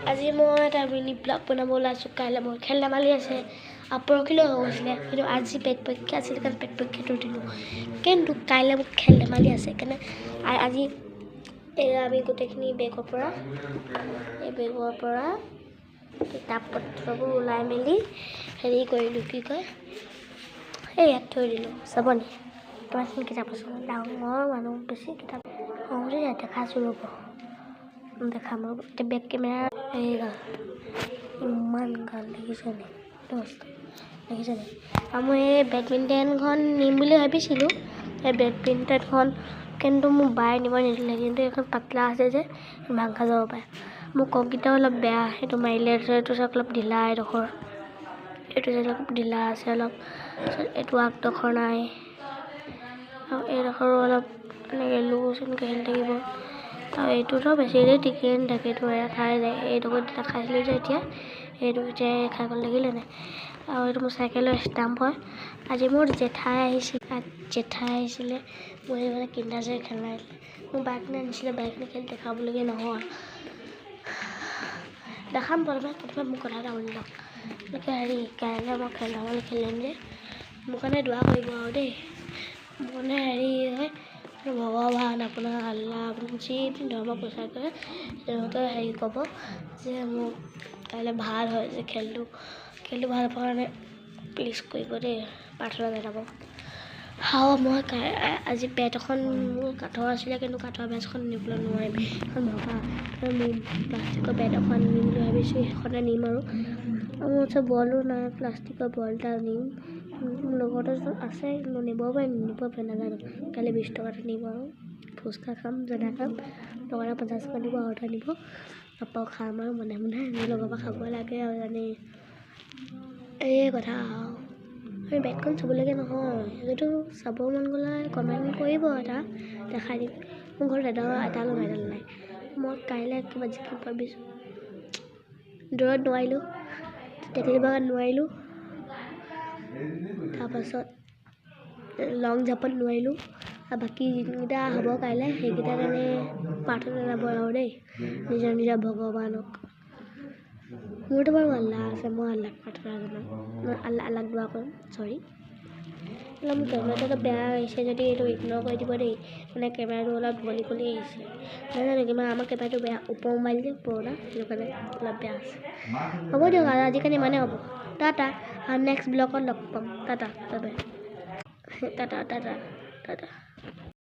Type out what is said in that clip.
আজি মই এটা মিনি ব্লগ বনাব ওলাইছোঁ। কাইলৈ মোৰ খেল ধেমালি আছে, পৰহিলৈ হৈ গৈছিলে, কিন্তু আজি পেট পৰীক্ষা আছিলে কাৰণে পেট পৰীক্ষাটো দিলোঁ। কিন্তু কাইলৈ মোৰ খেল ধেমালি আছে কাৰণে আজি আমি গোটেইখিনি বেগৰ পৰা কিতাপ পত্ৰবোৰ ওলাই মেলি হেৰি কৰিলোঁ, কি কয় ইয়াত থৈ দিলোঁ। চাবনি কিমানখিনি কিতাপ আছে, ডাঙৰ মানুহ বেছি কিতাপ ইয়াত দেখাইছোঁ, ৰ'ব দেখাম ৰ'ব। বেক কেমেৰা ইমান গাল দেখিছেনে, দেখিছেনে? আৰু মই এই বেডমিণ্টনখন নিম বুলি ভাবিছিলোঁ, এই বেডমিণ্টনখন, কিন্তু মোৰ বায়ে নিব নিদিলে। কিন্তু এখন পাতলা আছে যে ভাং খাই যাব পাৰে। মোৰ কঁকিটাও অলপ বেয়া, সেইটো মাৰিলে এইটো চাওক অলপ ঢিলা, এইডোখৰ এইটো যে অলপ ঢিলা আছে অলপ, এইটো আগডোখৰ নাই, আৰু এইডোখৰো অলপ এনেকৈ লুজ এনেকৈ হেৰি থাকিব। আৰু এইটোতো বেছি দেৰি টিকিয়ে নাথাকে, এইটো খাই যায়। এইডোখৰত খাইছিলোঁ যে এতিয়া খাই গ'ল, দেখিলে নাই? আৰু এইটো মোৰ চাইকেলৰ ষ্টাম্প হয়। আজি মোৰ জেঠাই আহিছিলে, মই মানে কিণ্ডাৰ জয় খেলাই দিলে। মোৰ বাইকখিনি আনিছিলে, বাইকখিনি খেলি দেখাবলগীয়া নহয়, দেখাম প্ৰথমে মোক কথা এটা শুনি লওক। হেৰি কাইলৈ মই খেল ধেমালি খেলিম যে, মোৰ কাৰণে দোৱা কৰিব আৰু দেই। মোৰ কাৰণে হেৰি হয়, ভগৱান আপোনাৰ আল্লাহ, আপুনি যি ধৰ্ম প্ৰচাৰ কৰে তেওঁলোকে হেৰি ক'ব যে মোক কাইলৈ ভাল হয়, যে খেলটো ভাল হোৱাৰ কাৰণে প্লিজ কৰিব দেই, প্ৰাৰ্থনা জনাব। মই আজি বেট এখন মোৰ কাঠৰ আছিলে, কিন্তু কাঠৰ বেটখন নিবলৈ নোৱাৰিম, এখন ভগা নিম। প্লাষ্টিকৰ বেট এখন নিম বুলি ভাবিছোঁ, সেইখনে নিম। আৰু মোৰ ওচৰত বলো নাই, প্লাষ্টিকৰ বল এটা নিম। মোৰ লগৰটো আছে, কিন্তু নিব পাৰে নাজানো। কাইলৈ 20 টকাটো নিম আৰু ফুচকা খাম, জনা খাম, লগতে 50 টকা দিব, আৰু এটা নিব, পাপাও খাম আৰু মনে মোৰ লগৰ পৰা খাব লাগে আৰু জানেই এই কথা। আৰু বেটখন চাবলৈকে নহয়, যদি চাব মন গ'লে কমেণ্ট কৰিব, এটা দেখাই দিম। মোৰ ঘৰত এডালো মেডেল নাই। মই কাইলৈ কিবা জিকিম ভাবিছোঁ, দৌৰত নোৱাৰিলোঁ, টেকেলি ভাগাত নোৱাৰিলোঁ, তাৰপাছত লং জাম্পত নোৱাৰিলোঁ, আৰু বাকী যিকেইটা হ'ব কাইলৈ সেইকেইটাৰ কাৰণে প্ৰাৰ্থনা জনাব আৰু দেই, নিজৰ ভগৱানক। মোৰতো বাৰু আল্লাহ আছে, মই আল্লাহক প্ৰাৰ্থনা জনাম, মই আল্লাহক দোৱা কৰিম। চৰি, মোৰ কেমেৰাটো অলপ বেয়া আহিছে, যদি এইটো ইগন'ৰ কৰি দিব দেই। মানে কেমেৰাটো অলপ ঢলি আহিছে, নাজানো কিমান, আমাৰ কেমেৰাটো বেয়া, ওপৰ মোবাইল যে পুৰণা, সেইটো কাৰণে অলপ বেয়া আছে। হ'ব দিয়ক, আজিকালি ইমানেই হ'ব। টাটা, আৰু নেক্সট ব্লগত লগ পাম। Tata, bye bye, Tata.